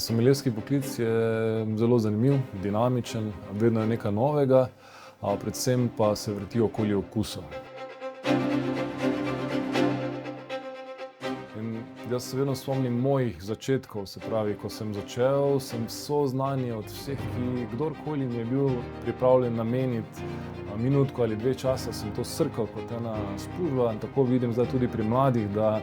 Someljerski poklic je zelo zanimiv, dinamičen, vedno je nekaj novega, predvsem pa se vrti okoli okusov. In jaz se vedno spomnim mojih začetkov, se pravi, ko sem začel, sem vso znanje od vseh, ki kdorkoli mi je bil pripravljen nameniti minutko ali dve časa, sem to srkal kot ena spužva in tako vidim zdaj tudi pri mladih, da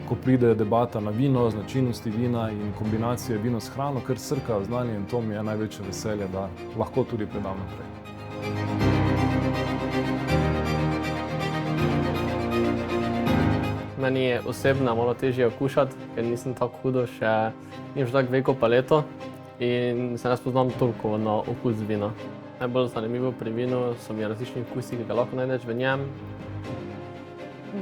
ko pride debata na vino, značilnosti vina in kombinacije vino s hrano, kar srkajo znanje in to mi je največje veselje, da lahko tudi predam naprej. Meni je osebno malo težje okušati, ker nisem tako hudo še, nimam še tako veliko paleto in se ne spoznam toliko na okus vina. Najbolj zanimivo pri vinu so mi različni okusi, ki ga lahko najdeš v njem.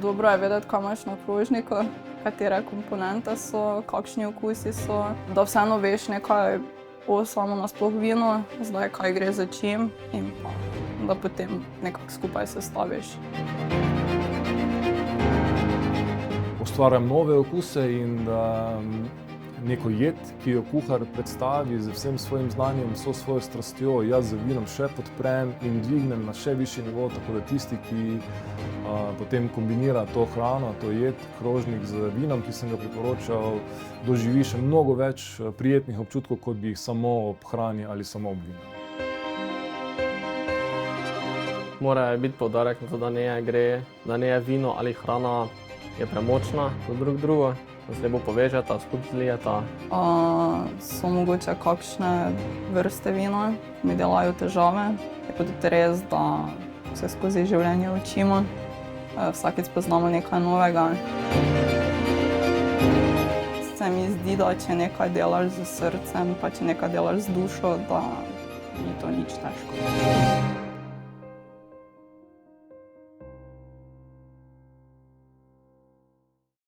Dobro je vedeti, kaj imaš na krožniku, katere komponente so, kakšni okusi so, da vseeno veš nekaj o samo nasploh vinu, zdaj kaj gre za čim in pa, da potem nekako skupaj sestaviš. Ustvarjam nove okuse in neko jed, ki jo kuhar predstavi z vsem svojim znanjem, vso svojo strastjo, jaz z vinom še podprem in dvignem na še višji nivo, tako da tisti, ki potem kombinira to hrano, to jed, krožnik z vinom, ki sem ga priporočal, doživi še mnogo več prijetnih občutkov, kot bi jih samo ob hrani ali samo ob vinu. Mora biti poudarek na to, da ne je vino ali hrana je premočna za drugo, da se lepo povežeta, skupaj zlijeta. So mogoče kakšne vrste vina, ki mi delajo težave. Je pa tudi res, da se skozi življenje učimo, vsakič spoznamo nekaj novega. Se mi zdi, da če nekaj delaš z srcem, pa če nekaj delaš z dušo, da ni to nič težko.